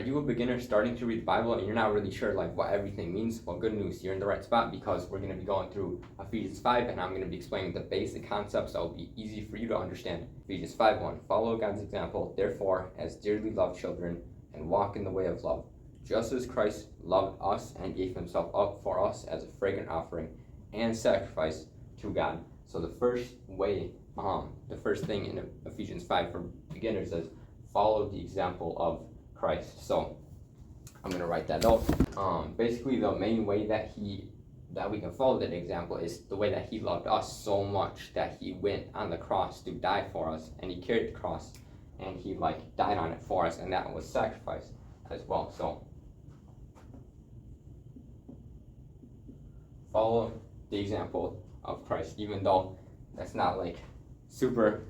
you a beginner starting to read the Bible and you're not really sure like what everything means? Well, good news, you're in the right spot, because we're going to be going through Ephesians 5, and I'm going to be explaining the basic concepts that will be easy for you to understand. Ephesians 5:1, follow God's example, therefore, as dearly loved children, and walk in the way of love, just as Christ loved us and gave himself up for us as a fragrant offering and sacrifice to God. So the first thing in Ephesians 5 for beginners is follow the example of Christ. So I'm gonna write that out. Basically, the main way that we can follow that example is the way that he loved us so much that he went on the cross to die for us, and he carried the cross and he like died on it for us, and that was sacrifice as well. So follow the example of Christ, even though that's not like super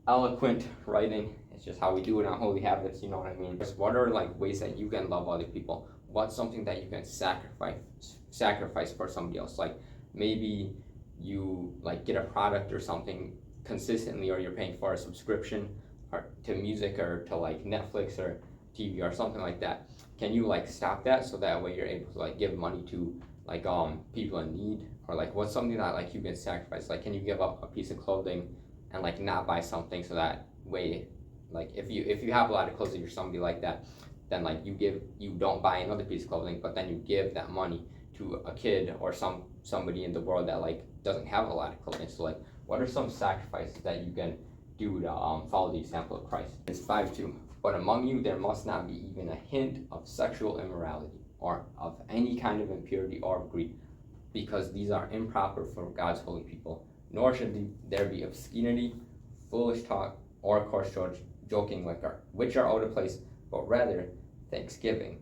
eloquent writing. It's just how we do it on Holy Habits, you know what I mean? What are like ways that you can love other people? What's something that you can sacrifice for somebody else? Like maybe you like get a product or something consistently, or you're paying for a subscription or to music or to like Netflix or TV or something like that. Can you like stop that so that way you're able to like give money to like people in need? Or like what's something that like you can sacrifice? Like can you give up a piece of clothing and like not buy something so that way, like if you have a lot of clothes and you're somebody like that, then like you don't buy another piece of clothing, but then you give that money to a kid or somebody in the world that like doesn't have a lot of clothing. So like what are some sacrifices that you can do to follow the example of Christ? It's 5:2. But among you there must not be even a hint of sexual immorality or of any kind of impurity or of greed, because these are improper for God's holy people. Nor should there be obscenity, foolish talk, or coarse joking which are out of place, but rather thanksgiving.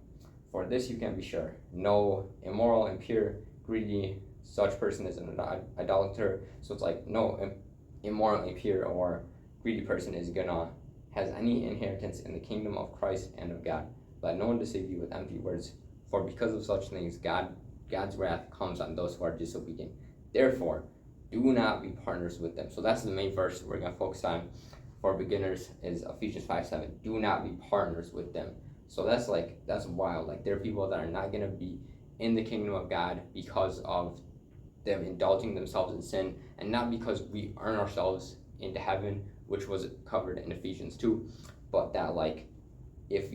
For this you can be sure, no immoral, impure, greedy, such person is an idolater. So it's like no immoral, impure, or greedy person has any inheritance in the kingdom of Christ and of God. Let no one deceive you with empty words, for because of such things God's wrath comes on those who are disobedient. Therefore, do not be partners with them. So that's the main verse we're going to focus on for beginners is Ephesians 5:7. Do not be partners with them. So that's wild. Like there are people that are not going to be in the kingdom of God because of them indulging themselves in sin, and not because we earn ourselves into heaven, which was covered in Ephesians 2, but that like if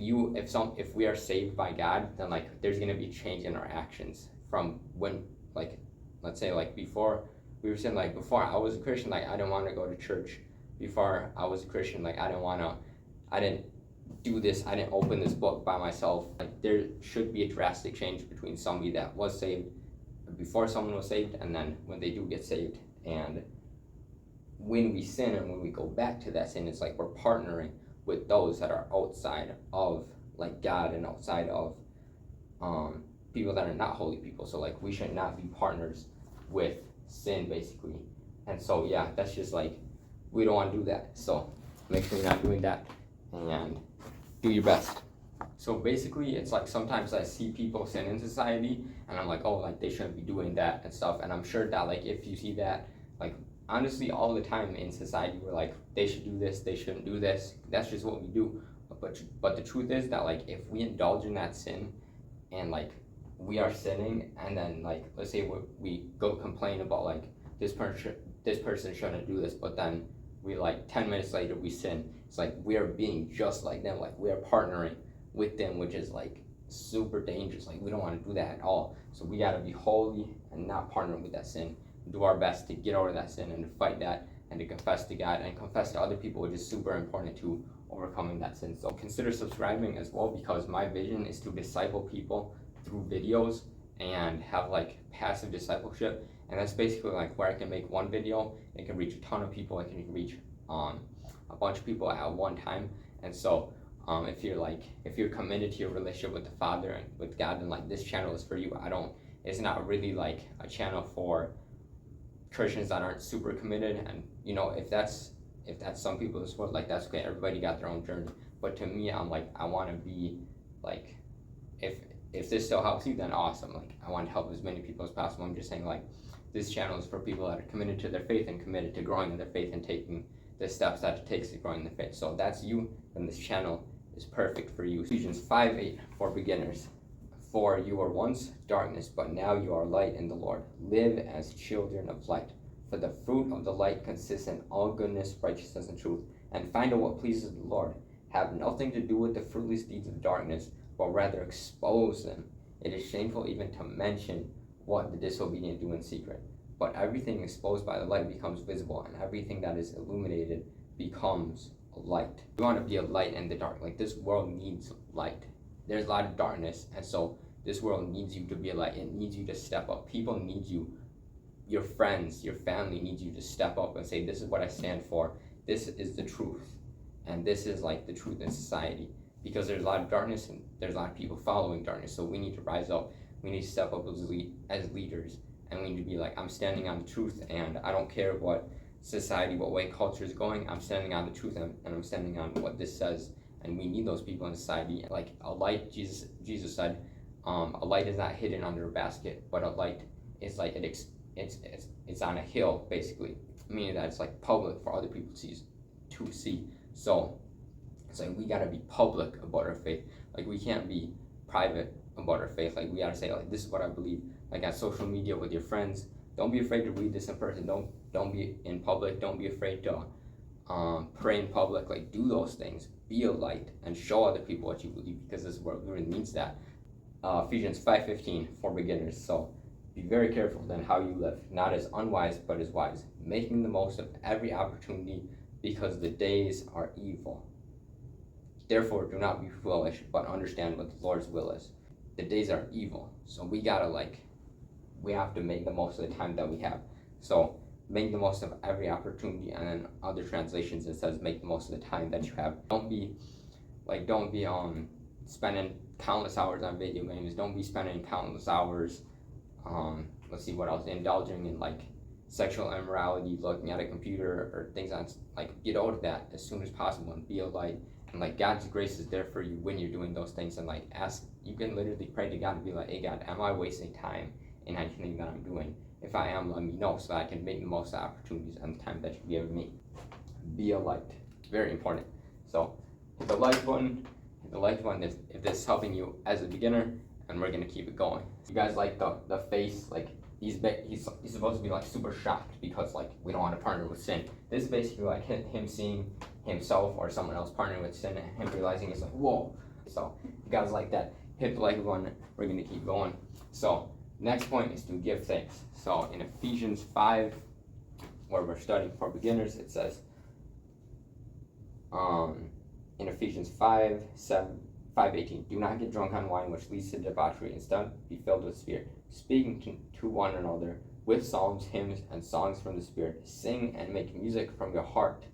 we are saved by God, then like there's going to be change in our actions from when, like let's say like before we were saying, like before I was a Christian, like I didn't want to go to church. Before I was a Christian, like I didn't do this, I didn't open this book by myself. Like there should be a drastic change between somebody that was saved before someone was saved, and then when they do get saved. And when we sin and when we go back to that sin, it's like we're partnering with those that are outside of like God and outside of people that are not holy people. So like we should not be partners with sin basically. And so yeah, that's just like we don't want to do that. So make sure you're not doing that and do your best. So basically it's like sometimes I see people sin in society and I'm like, oh, like they shouldn't be doing that and stuff. And I'm sure that like if you see that, like honestly all the time in society we're like they should do this, they shouldn't do this. That's just what we do. But the truth is that like if we indulge in that sin and like we are sinning, and then like let's say we go complain about like this person shouldn't do this, but then we like 10 minutes later we sin. It's like we are being just like them, like we are partnering with them, which is like super dangerous. Like we don't want to do that at all. So we got to be holy and not partner with that sin. Do our best to get over that sin and to fight that and to confess to God and confess to other people, which is super important to overcoming that sin. So consider subscribing as well, because my vision is to disciple people through videos and have like passive discipleship. And that's basically like where I can make one video, it can reach a ton of people, it can reach a bunch of people at one time. And so if you're committed to your relationship with the Father and with God, then like this channel is for you. It's not really like a channel for Christians that aren't super committed. And you know, if that's some people's world, like that's okay, everybody got their own journey. But to me, I'm like, I want to be like, if this still helps you, then awesome. Like I want to help as many people as possible. I'm just saying like this channel is for people that are committed to their faith and committed to growing in their faith and taking the steps that it takes to growing in their faith. So if that's you, then this channel is perfect for you. Ephesians 5:8 for beginners. For you were once darkness, but now you are light in the Lord. Live as children of light. For the fruit of the light consists in all goodness, righteousness, and truth. And find out what pleases the Lord. Have nothing to do with the fruitless deeds of darkness, but rather expose them. It is shameful even to mention what the disobedient do in secret. But everything exposed by the light becomes visible, and everything that is illuminated becomes a light. We want to be a light in the dark. Like, this world needs light. There's a lot of darkness, and so this world needs you to be a light. It needs you to step up. People need you. Your friends, your family needs you to step up and say, this is what I stand for. This is the truth. And this is like the truth in society. Because there's a lot of darkness and there's a lot of people following darkness. So we need to rise up. We need to step up as leaders. And we need to be like, I'm standing on the truth, and I don't care what society, what way culture is going. I'm standing on the truth, and I'm standing on what this says. And we need those people in society. Like a light, Jesus said, a light is not hidden under a basket, but a light is like it's on a hill, basically, meaning that it's like public for other people to see. So it's like we gotta be public about our faith. Like, we can't be private about our faith. Like, we gotta say, like, this is what I believe. Like, on social media with your friends, don't be afraid to read this in person. Don't be in public. Don't be afraid to pray in public. Like, do those things. Be a light and show other people what you believe, because this world really needs that. Ephesians 5:15 for beginners. So be very careful then how you live, not as unwise but as wise, making the most of every opportunity, because the days are evil. Therefore, do not be foolish, but understand what the Lord's will is. The days are evil, so we have to make the most of the time that we have. So make the most of every opportunity, and then other translations it says make the most of the time that you have. Don't be spending countless hours on video games. Don't be spending countless hours let's see what else, indulging in like sexual immorality, looking at a computer or things on, like, get out of that as soon as possible and be a light. And like, God's grace is there for you when you're doing those things. And like, you can literally pray to God and be like, hey God, am I wasting time in anything that I'm doing? If I am, let me know so that I can make the most of the opportunities and the time that you've given me. Be a light. Very important. So hit the like button. Hit the like button if this is helping you as a beginner, and we're gonna keep it going. You guys like the face, like he's supposed to be like super shocked because like we don't want to partner with sin. This is basically like him seeing himself or someone else partnering with sin, and him realizing it's like, whoa. So you guys like that, hit the like button. We're gonna keep going. So next point is to give thanks. So in Ephesians 5, where we're studying for beginners, it says in Ephesians 5:18, do not get drunk on wine, which leads to debauchery. Instead, be filled with Spirit, speaking to one another with psalms, hymns, and songs from the Spirit. Sing and make music from your heart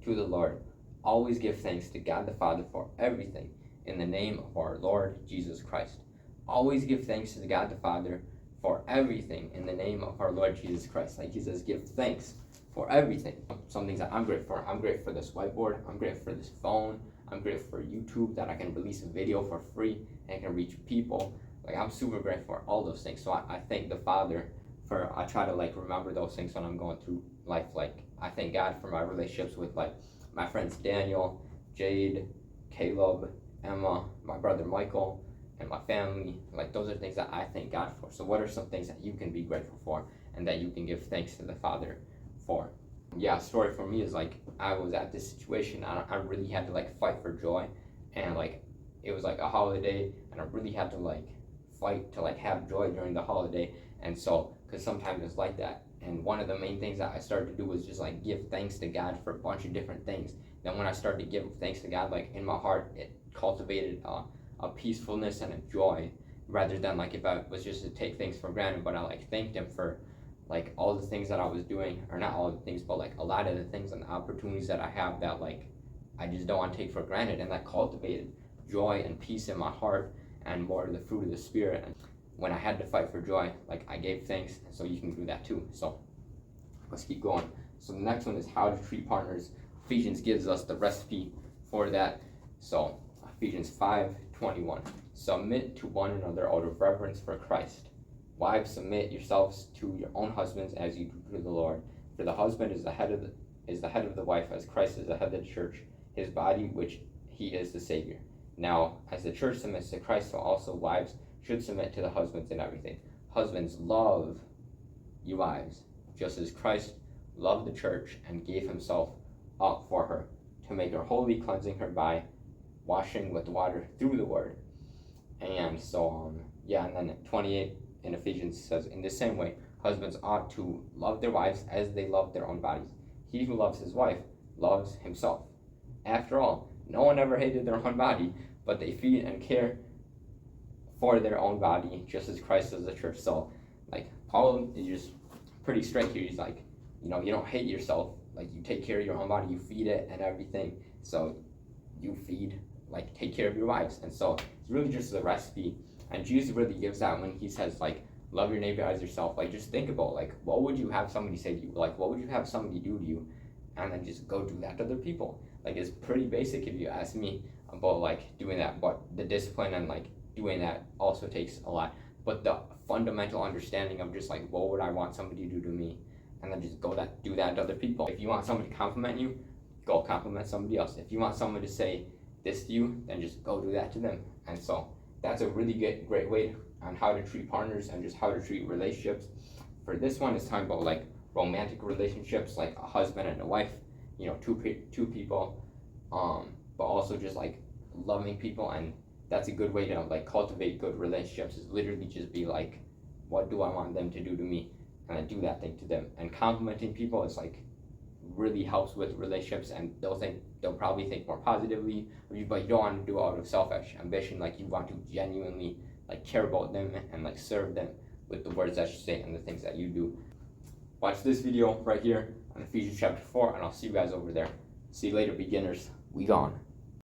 to the Lord. Always give thanks to God the Father for everything in the name of our Lord Jesus Christ. Always give thanks to God the Father for everything in the name of our Lord Jesus Christ. Like he says, give thanks for everything. Some things that I'm grateful for. I'm grateful for this whiteboard. I'm grateful for this phone. I'm grateful for YouTube, that I can release a video for free and can reach people. Like, I'm super grateful for all those things. So I thank the Father for, I try to like remember those things when I'm going through life. Like, I thank God for my relationships with like my friends Daniel, Jade, Caleb, Emma, my brother Michael, and my family. Like, those are things that I thank God for. So what are some things that you can be grateful for and that you can give thanks to the Father for? Yeah, story for me is like, I was at this situation, I really had to like fight for joy, and like it was like a holiday, and I really had to like fight to like have joy during the holiday. And so, because sometimes it's like that, and one of the main things that I started to do was just like give thanks to God for a bunch of different things. Then when I started to give thanks to God, like in my heart, it cultivated a peacefulness and a joy, rather than like if I was just to take things for granted. But I like thanked Him for like all the things that I was doing, or not all the things, but like a lot of the things and the opportunities that I have that like I just don't want to take for granted, and that cultivated joy and peace in my heart and more of the fruit of the Spirit. And when I had to fight for joy, like I gave thanks, so you can do that too. So let's keep going. So the next one is how to treat partners. Ephesians gives us the recipe for that. So Ephesians 5:21, submit to one another out of reverence for Christ. Wives, submit yourselves to your own husbands as you do to the Lord. For the husband is the head of the wife, as Christ is the head of the church, his body, which he is the Savior. Now, as the church submits to Christ, so also wives should submit to the husbands in everything. Husbands, love you wives, just as Christ loved the church and gave himself up for her, to make her holy, cleansing her by washing with water through the word. And so, and then 28 in Ephesians says, in the same way, husbands ought to love their wives as they love their own bodies. He who loves his wife loves himself. After all, no one ever hated their own body, but they feed and care for their own body, just as Christ does the church. So, like, Paul is just pretty straight here. He's like, you don't hate yourself. Like, you take care of your own body, you feed it and everything. So, you feed, like, take care of your wives. And so, it's really just a recipe. And Jesus really gives that when he says, like, love your neighbor as yourself. Like, just think about, like, what would you have somebody say to you? Like, what would you have somebody do to you? And then just go do that to other people. Like, it's pretty basic if you ask me about, like, doing that. But the discipline and, like, doing that also takes a lot. But the fundamental understanding of just, like, what would I want somebody to do to me? And then just do that to other people. If you want somebody to compliment you, go compliment somebody else. If you want someone to say this to you, then just go do that to them. And so that's a really great way on how to treat partners and just how to treat relationships. For this one, it's talking about, like, romantic relationships, like a husband and a wife, two people, but also just, like, loving people. And that's a good way to, like, cultivate good relationships, is literally just be like, what do I want them to do to me, and then do that thing to them. And complimenting people is, like, really helps with relationships, and they'll probably think more positively of you, but you don't want to do it out of selfish ambition. Like, you want to genuinely, like, care about them and, like, serve them with the words that you say and the things that you do. Watch this video right here on Ephesians chapter 4, and I'll see you guys over there. See you later, beginners. We gone.